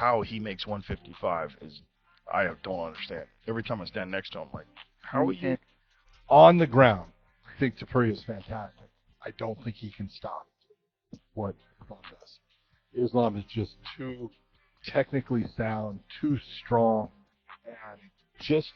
how he makes 155 is, I don't understand. Every time I stand next to him, I'm like, how are you? On the ground, I think Topuria is fantastic. I don't think he can stop what Islam does. Islam is just too technically sound, too strong, and just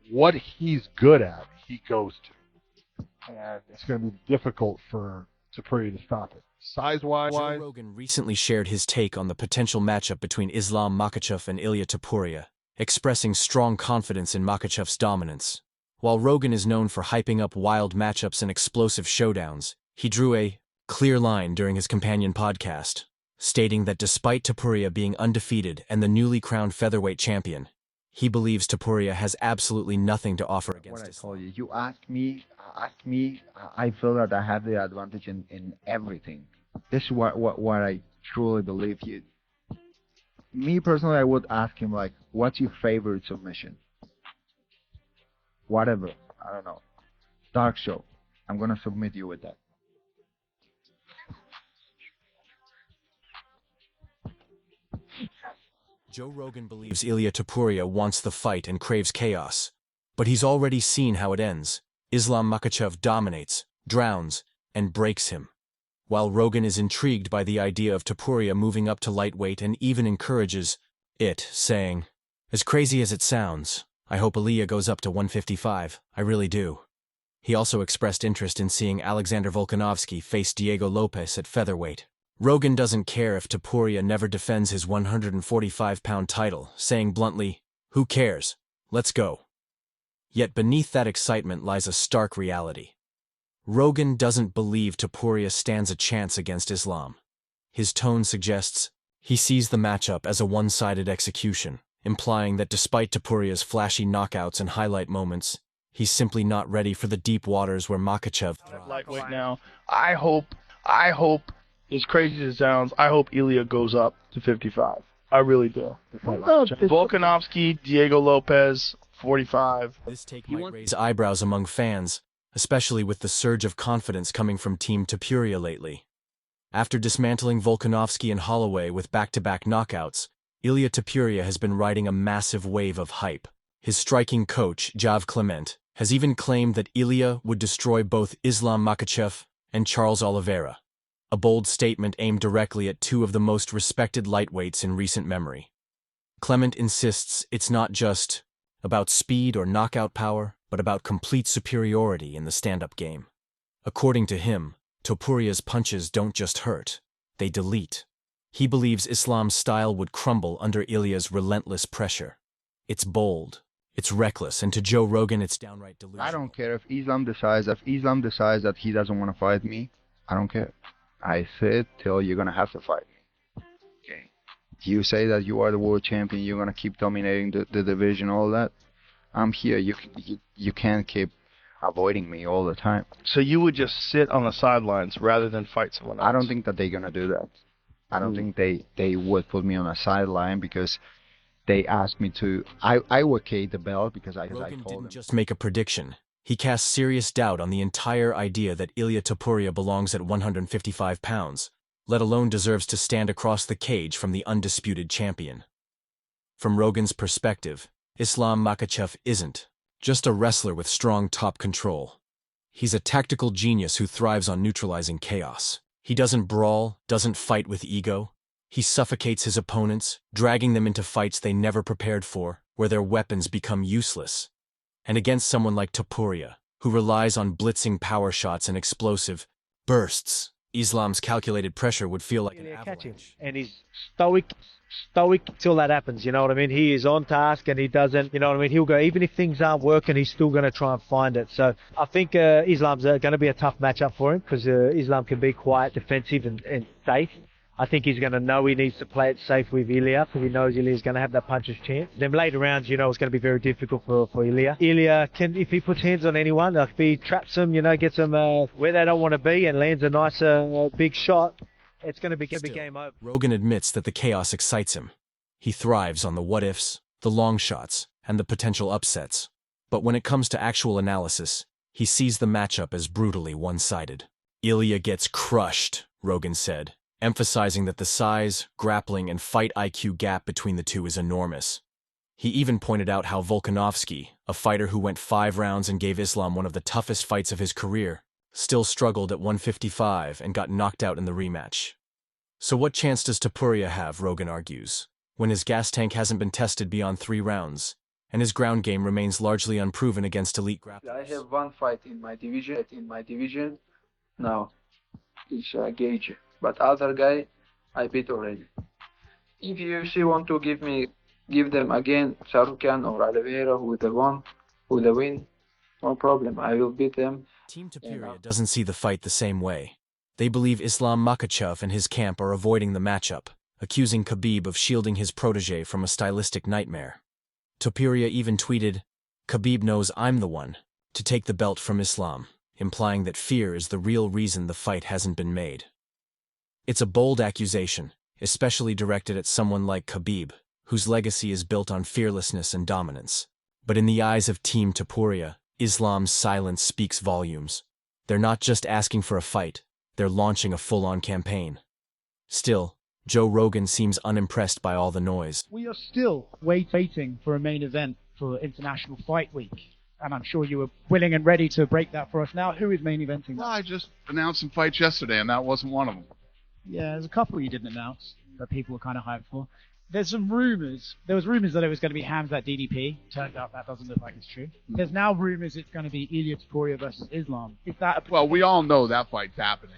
what he's good at, he goes to. And it's going to be difficult for Topuria to stop it. Size-wise, Joe Rogan recently shared his take on the potential matchup between Islam Makhachev and Ilia Topuria, expressing strong confidence in Makhachev's dominance. While Rogan is known for hyping up wild matchups and explosive showdowns, he drew a clear line during his companion podcast, stating that despite Topuria being undefeated and the newly crowned featherweight champion, he believes Topuria has absolutely nothing to offer against What I Islam. told you, you ask me, I feel that I have the advantage in everything. This is what I truly believe. Me personally, I would ask him, like, what's your favorite submission? Whatever, I don't know. Dark show. I'm gonna submit you with that. Joe Rogan believes Ilia Topuria wants the fight and craves chaos, but he's already seen how it ends. Islam Makhachev dominates, drowns, and breaks him, while Rogan is intrigued by the idea of Topuria moving up to lightweight and even encourages it, saying, "As crazy as it sounds, I hope Ilia goes up to 155, I really do." He also expressed interest in seeing Alexander Volkanovski face Diego Lopez at featherweight. Rogan doesn't care if Topuria never defends his 145-pound title, saying bluntly, "Who cares? Let's go." Yet beneath that excitement lies a stark reality. Rogan doesn't believe Topuria stands a chance against Islam. His tone suggests he sees the matchup as a one-sided execution, implying that despite Topuria's flashy knockouts and highlight moments, he's simply not ready for the deep waters where Makhachev thrives. Lightweight now. I hope, as crazy as it sounds, I hope Ilia goes up to 55. I really do. Volkanovski, Diego Lopez, 45. This take might raise eyebrows among fans, especially with the surge of confidence coming from Team Topuria lately. After dismantling Volkanovski and Holloway with back-to-back knockouts, Ilia Topuria has been riding a massive wave of hype. His striking coach, Jav Clement, has even claimed that Ilia would destroy both Islam Makhachev and Charles Oliveira, a bold statement aimed directly at two of the most respected lightweights in recent memory. Clement insists it's not just about speed or knockout power, but about complete superiority in the stand-up game. According to him, Topuria's punches don't just hurt, they delete. He believes Islam's style would crumble under Ilia's relentless pressure. It's bold, it's reckless, and to Joe Rogan it's downright delusional. I don't care if Islam decides that he doesn't want to fight me. I don't care. I said till you're gonna have to fight me. Okay. You say that you are the world champion, you're gonna keep dominating the division, all that. I'm here. You can't keep avoiding me all the time. So you would just sit on the sidelines rather than fight someone else? I don't think that they're gonna do that. I don't think they would put me on a sideline because they asked me to. I vacate the belt because I Rogan told didn't them. just make a prediction. He cast serious doubt on the entire idea that Ilia Topuria belongs at 155 pounds, let alone deserves to stand across the cage from the undisputed champion. From Rogan's perspective, Islam Makhachev isn't just a wrestler with strong top control. He's a tactical genius who thrives on neutralizing chaos. He doesn't brawl, doesn't fight with ego. He suffocates his opponents, dragging them into fights they never prepared for, where their weapons become useless. And against someone like Topuria, who relies on blitzing power shots and explosive bursts, Islam's calculated pressure would feel like an avalanche. And he's stoic till that happens, you know what I mean? He is on task and he doesn't, you know what I mean? He'll go, even if things aren't working, he's still going to try and find it. So I think Islam's going to be a tough matchup for him because Islam can be quite defensive and safe. I think he's going to know he needs to play it safe with Ilia because he knows Ilia's going to have that puncher's chance. Then later rounds, you know, it's going to be very difficult for Ilia. Ilia can, if he puts hands on anyone, like if he traps them, you know, gets them where they don't want to be and lands a nice big shot, it's going to be game over. Rogan admits that the chaos excites him. He thrives on the what-ifs, the long shots, and the potential upsets. But when it comes to actual analysis, he sees the matchup as brutally one-sided. Ilia gets crushed, Rogan said, emphasizing that the size, grappling, and fight IQ gap between the two is enormous. He even pointed out how Volkanovski, a fighter who went 5 rounds and gave Islam one of the toughest fights of his career, still struggled at 155 and got knocked out in the rematch. So what chance does Topuria have, Rogan argues, when his gas tank hasn't been tested beyond 3 rounds, and his ground game remains largely unproven against elite grapplers? I have one fight in my division now. It's Gage, but other guy I beat already. If UFC want to give them again Shahrukh or Oliveira who the win, no problem. I will beat them. Team Topuria doesn't see the fight the same way. They believe Islam Makhachev and his camp are avoiding the matchup, accusing Khabib of shielding his protege from a stylistic nightmare. Topuria even tweeted, "Khabib knows I'm the one to take the belt from Islam," implying that fear is the real reason the fight hasn't been made. It's a bold accusation, especially directed at someone like Khabib, whose legacy is built on fearlessness and dominance. But in the eyes of Team Topuria, Islam's silence speaks volumes. They're not just asking for a fight, they're launching a full-on campaign. Still, Joe Rogan seems unimpressed by all the noise. We are still waiting for a main event for International Fight Week. And I'm sure you were willing and ready to break that for us now. Who is main eventing? Well, I just announced some fights yesterday, and that wasn't one of them. Yeah, there's a couple you didn't announce that people were kind of hyped for. There's some rumors. There was rumors that it was going to be Hamzat DDP. Turned out that doesn't look like it's true. There's now rumors it's going to be Ilia Topuria versus Islam. Is that Well, we all know that fight's happening.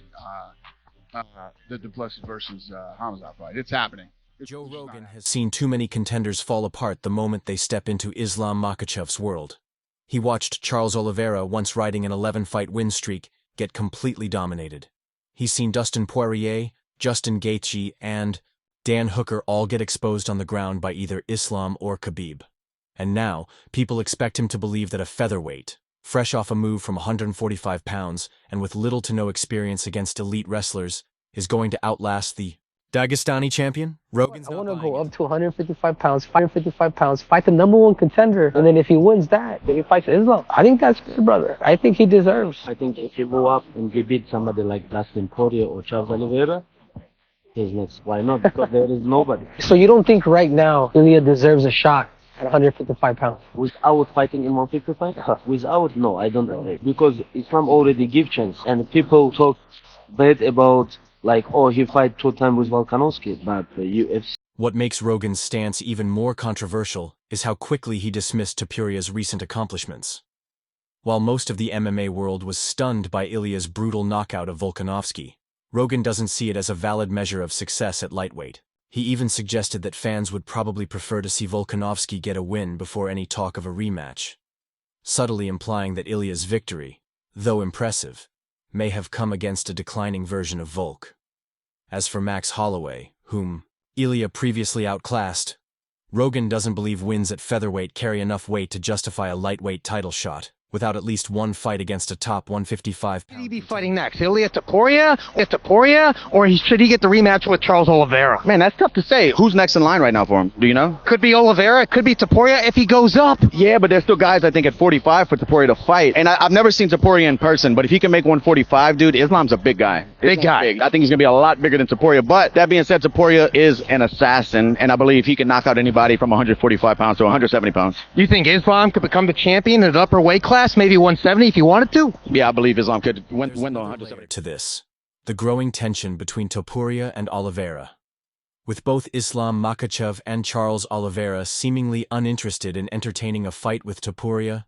The Duplessis versus Hamzat fight. It's happening. Joe Rogan has seen too many contenders fall apart the moment they step into Islam Makhachev's world. He watched Charles Oliveira, once riding an 11-fight win streak, get completely dominated. He's seen Dustin Poirier, Justin Gaethje, and Dan Hooker all get exposed on the ground by either Islam or Khabib. And now, people expect him to believe that a featherweight, fresh off a move from 145 pounds and with little to no experience against elite wrestlers, is going to outlast the Dagestani champion? Rogan's I not want to buying go it. up to 155 pounds, 155 pounds, fight the #1 contender, and then if he wins that, then he fights Islam. I think that's good, brother. I think he deserves. I think if he move up and he beat somebody like Dustin Poirier or Charles Oliveira, he's next. Why not? Because there is nobody. So you don't think right now Ilia deserves a shot at 155 pounds? Without fighting in 155? Without, no, I don't agree. Because Islam already give chance. And people talk bad about, like, oh, he fight 2 times with Volkanovski, but the UFC... What makes Rogan's stance even more controversial is how quickly he dismissed Topuria's recent accomplishments. While most of the MMA world was stunned by Ilia's brutal knockout of Volkanovski, Rogan doesn't see it as a valid measure of success at lightweight. He even suggested that fans would probably prefer to see Volkanovski get a win before any talk of a rematch, subtly implying that Ilia's victory, though impressive, may have come against a declining version of Volk. As for Max Holloway, whom Ilia previously outclassed, Rogan doesn't believe wins at featherweight carry enough weight to justify a lightweight title shot, without at least one fight against a top 155 pound. Should he be fighting next? Ilia Topuria? Or should he get the rematch with Charles Oliveira? Man, that's tough to say. Who's next in line right now for him? Do you know? Could be Oliveira, could be Topuria if he goes up. Yeah, but there's still guys, I think, at 45 for Topuria to fight. And I've never seen Topuria in person, but if he can make 145, dude, Islam's a big guy. Big guy. I think he's going to be a lot bigger than Topuria. But that being said, Topuria is an assassin, and I believe he can knock out anybody from 145 pounds to 170 pounds. You think Islam could become the champion at upper weight class, maybe 170 if he wanted to? Yeah, I believe Islam could win the Layer 170. to this, the growing tension between Topuria and Oliveira. With both Islam Makhachev and Charles Oliveira seemingly uninterested in entertaining a fight with Topuria,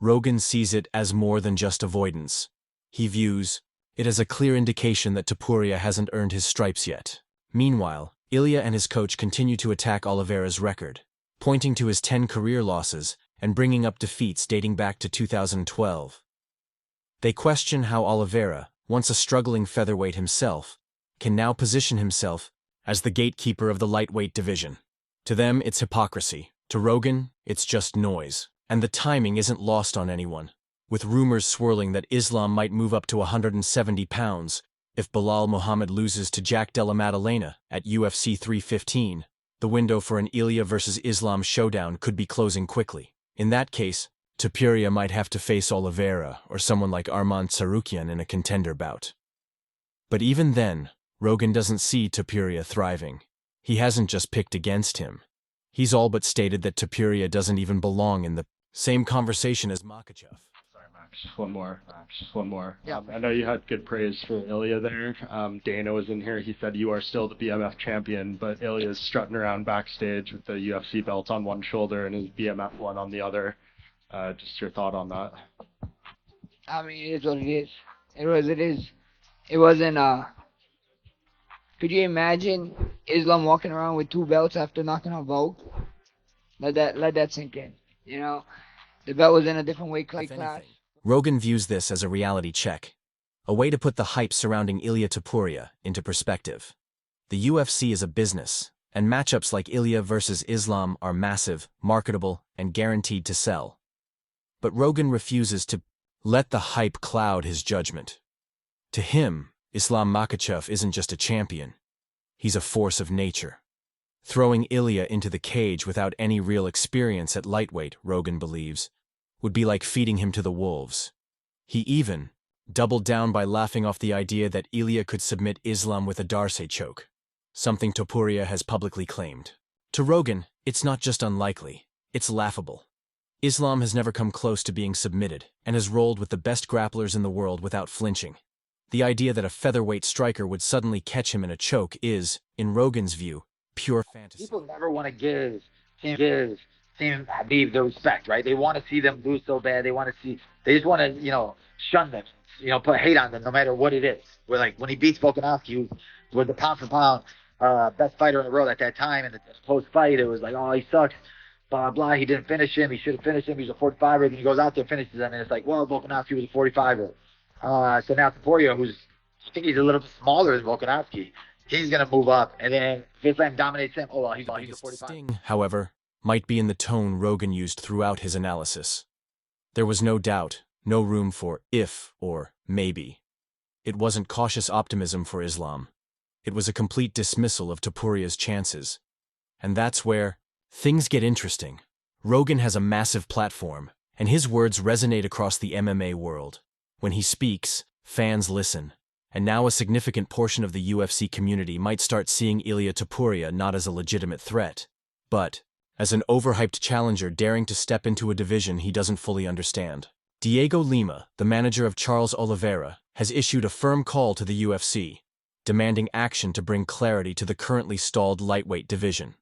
Rogan sees it as more than just avoidance. He views it as a clear indication that Topuria hasn't earned his stripes yet. Meanwhile, Ilia and his coach continue to attack Oliveira's record, pointing to his 10 career losses and bringing up defeats dating back to 2012. They question how Oliveira, once a struggling featherweight himself, can now position himself as the gatekeeper of the lightweight division. To them, it's hypocrisy. To Rogan, it's just noise. And the timing isn't lost on anyone, with rumors swirling that Islam might move up to 170 pounds if Bilal Muhammad loses to Jack Della Maddalena at UFC 315. The window for an Ilia versus Islam showdown could be closing quickly. In that case, Topuria might have to face Oliveira or someone like Arman Tsarukyan in a contender bout. But even then, Rogan doesn't see Topuria thriving. He hasn't just picked against him. He's all but stated that Topuria doesn't even belong in the same conversation as Makhachev. Sorry, Max. One more. Yeah. I know you had good praise for Ilia there. Dana was in here. He said you are still the BMF champion, but Ilia's strutting around backstage with the UFC belt on one shoulder and his BMF one on the other. Just your thought on that. I mean, it is what it is. It is. It wasn't, could you imagine Islam walking around with 2 belts after knocking out Vogue? Let that sink in. You know, the belt was in a different weight class. Rogan views this as a reality check, a way to put the hype surrounding Ilia Topuria into perspective. The UFC is a business, and matchups like Ilia versus Islam are massive, marketable, and guaranteed to sell. But Rogan refuses to let the hype cloud his judgment. To him, Islam Makhachev isn't just a champion. He's a force of nature. Throwing Ilia into the cage without any real experience at lightweight, Rogan believes, would be like feeding him to the wolves. He even doubled down by laughing off the idea that Ilia could submit Islam with a Darce choke, something Topuria has publicly claimed. To Rogan, it's not just unlikely, it's laughable. Islam has never come close to being submitted and has rolled with the best grapplers in the world without flinching. The idea that a featherweight striker would suddenly catch him in a choke is, in Rogan's view, pure fantasy. People never want to give Team Habib the respect, right? They want to see them lose so bad. They just want to, shun them, put hate on them no matter what it is. Where like when he beats Volkanovski, who was the pound for pound best fighter in the world at that time, and the post-fight, it was like, oh, he sucks, blah, blah, he didn't finish him, he should have finished him, he's a 45er, and he goes out there and finishes him, and it's like, well, Volkanovski was a 45er. So now Topuria, I think he's a little bit smaller than Volkanovski, he's going to move up, and then if Islam dominates him, oh, well, he's a 45. Sting, however, might be in the tone Rogan used throughout his analysis. There was no doubt, no room for if or maybe. It wasn't cautious optimism for Islam. It was a complete dismissal of Topuria's chances. And that's where things get interesting. Rogan has a massive platform, and his words resonate across the MMA world. When he speaks, fans listen. And now a significant portion of the UFC community might start seeing Ilia Topuria not as a legitimate threat, but as an overhyped challenger daring to step into a division he doesn't fully understand. Diego Lima, the manager of Charles Oliveira, has issued a firm call to the UFC, demanding action to bring clarity to the currently stalled lightweight division.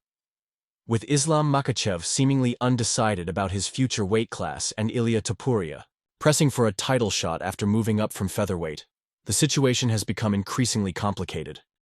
With Islam Makhachev seemingly undecided about his future weight class and Ilia Topuria pressing for a title shot after moving up from featherweight, the situation has become increasingly complicated.